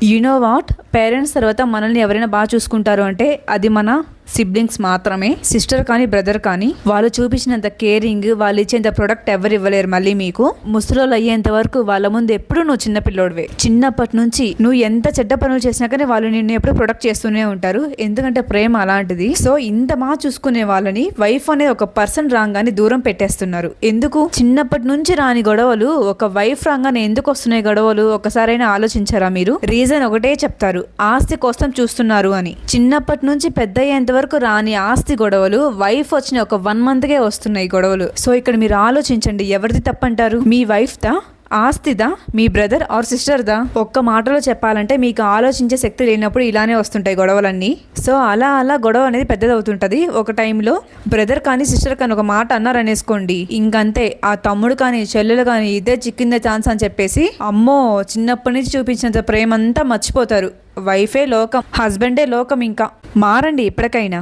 You know what, parents తర్వాత మనల్ని ఎవరైనా బాగా చూసుకుంటారు అంటే అది మన సిబ్లింగ్స్ మాత్రమే. సిస్టర్ కానీ బ్రదర్ కానీ వాళ్ళు చూపించినంత కేరింగ్, వాళ్ళు ఇచ్చేంత ప్రొడక్ట్ ఎవరు ఇవ్వలేరు. మళ్ళీ మీకు ముసలోళ్ళు అయ్యేంత వరకు వాళ్ళ ముందు ఎప్పుడు నువ్వు చిన్న పిల్లోడివే. చిన్నప్పటి నుంచి నువ్వు ఎంత చెడ్డ పనులు చేసినా కానీ వాళ్ళు నిన్ను ఎప్పుడు ప్రొడక్ట్ చేస్తూనే ఉంటారు. ఎందుకంటే ప్రేమ అలాంటిది. సో ఇంత బాగా చూసుకునే వాళ్ళని వైఫ్ అనేది ఒక పర్సన్ రాగానే దూరం పెట్టేస్తున్నారు. ఎందుకు? చిన్నప్పటి నుంచి రాని గొడవలు ఒక వైఫ్ రాగానే ఎందుకు వస్తున్నాయి గొడవలు? ఒకసారైనా ఆలోచించారా మీరు? రీజన్ ఒకటే చెప్తారు, ఆస్తి కోసం చూస్తున్నారు అని. చిన్నప్పటి నుంచి పెద్ద అయ్యేంత వరకు రాని ఆస్తి గొడవలు వైఫ్ వచ్చిన ఒక 1 monthకే వస్తున్నాయి గొడవలు. సో ఇక్కడ మీరు ఆలోచించండి, ఎవరిది తప్పంటారు? మీ వైఫ్ దా, ఆస్తిదా, మీ బ్రదర్ ఆర్ సిస్టర్ దా? ఒక్క మాటలో చెప్పాలంటే మీకు ఆలోచించే శక్తి లేనప్పుడు ఇలానే వస్తుంటాయి గొడవలన్నీ. సో అలా గొడవ అనేది పెద్దదవుతుంటది. ఒక టైంలో బ్రదర్ కానీ సిస్టర్ కానీ ఒక మాట అన్నారనేసుకోండి, ఇంకంతే. ఆ తమ్ముడు కానీ చెల్లెలు కానీ ఇదే చిక్కిందే ఛాన్స్ అని చెప్పేసి అమ్మో చిన్నప్పటి నుంచి చూపించినంత ప్రేమ అంతా మర్చిపోతారు. వైఫే లోకం, హస్బెండే లోకం. ఇంకా మారండి ఇప్పటికైనా.